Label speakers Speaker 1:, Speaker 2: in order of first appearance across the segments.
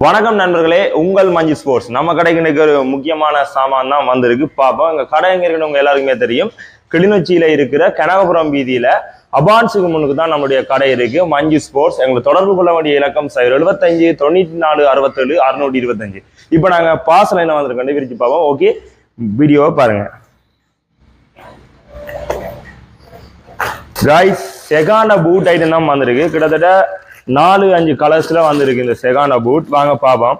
Speaker 1: வணக்கம் நண்பர்களே, உங்கள் மஞ்சு ஸ்போர்ட்ஸ். நம்ம கடைக்கு இன்னைக்கு ஒரு முக்கியமான சாமான் தான் வந்திருக்கு. பார்ப்போம். எங்க கடை எங்க இருக்குன்னு உங்க எல்லாருக்குமே தெரியும். கிளிநொச்சியில இருக்கிற கனகபுரம் வீதியில அபான்ஸுக்கு முன்னுக்கு தான் நம்மளுடைய கடை இருக்கு, மஞ்சு ஸ்போர்ட்ஸ். எங்களுக்கு தொடர்பு கொள்ள வேண்டிய இலக்கம் 75 94 67 625. இப்போ நாங்க பார்சல் என்ன வந்திருக்கோம் விரிச்சு பார்ப்போம். ஓகே, வீடியோவை பாருங்க. கைஸ், செகான பூட் ஐட்டம் தான் வந்திருக்கு. கிட்டத்தட்ட 4-5 கலர்ஸ்ல வந்திருக்கு இந்த செகானா பூட். வாங்க பாப்போம்.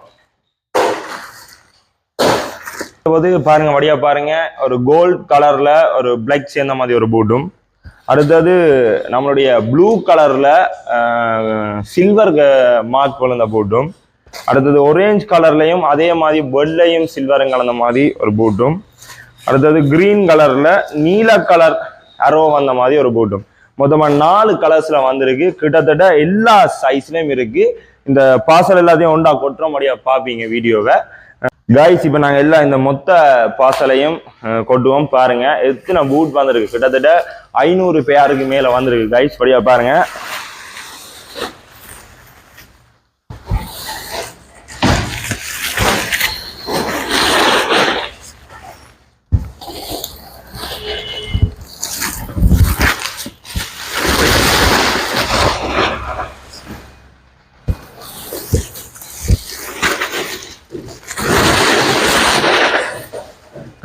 Speaker 1: பாருங்க, வடியா பாருங்க, ஒரு கோல்ட் கலர்ல ஒரு பிளாக் சேர்ந்த மாதிரி ஒரு பூட்டும், அடுத்தது நம்மளுடைய ப்ளூ கலர்ல சில்வர் மார்க் கலந்த பூட்டும், அடுத்தது ஒரேஞ்ச் கலர்லயும் அதே மாதிரி வெள்ளையும் சில்வரும் கலந்த மாதிரி ஒரு பூட்டும், அடுத்தது கிரீன் கலர்ல நீல கலர் அரோ வந்த மாதிரி ஒரு பூட்டும். மொத்தமா 4 கலர்ஸ்ல வந்திருக்கு. கிட்டத்தட்ட எல்லா சைஸ்லயும் இருக்கு. இந்த பார்சல் எல்லாத்தையும் ஒன்றா கொட்டுற மாதிரியா பாப்பீங்க வீடியோவை. கைஸ், இப்ப நாங்க எல்லாம் இந்த மொத்த பார்சலையும் கொட்டுவோம். பாருங்க எத்தனை பூட் வந்திருக்கு. கிட்டத்தட்ட 500 பேருக்கு மேல வந்திருக்கு. கைஸ், படியா பாருங்க.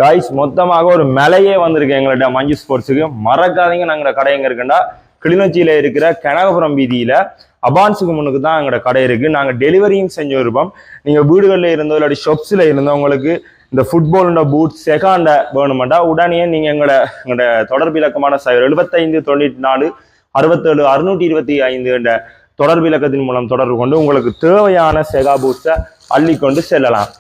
Speaker 1: காய்ஸ், மொத்தமாக ஒரு மலையே வந்திருக்கு எங்கள்கிட்ட மஞ்சு ஸ்போர்ட்ஸுக்கு. மறக்காதீங்க, நாங்கள் கடை எங்க இருக்குன்னா கிளிநொச்சியில இருக்கிற கனகபுரம் வீதியில அபான்ஸுக்கு முன்னுக்கு தான் எங்களோட கடை இருக்கு. நாங்கள் டெலிவரியும் செஞ்சு இருப்போம். நீங்க வீடுகளில் இருந்தோ இல்லாட்டி ஷாப்ஸ்ல இருந்தோ உங்களுக்கு இந்த ஃபுட்பாலோட பூட் செகாண்ட வேணுமெண்டா உடனே நீங்க எங்களோட தொடர்பு இலக்கமான 75 94 67 625 என்ற தொடர்பு இலக்கத்தின் மூலம் தொடர்பு கொண்டு உங்களுக்கு தேவையான செகா பூட்ஸை அள்ளிக்கொண்டு செல்லலாம்.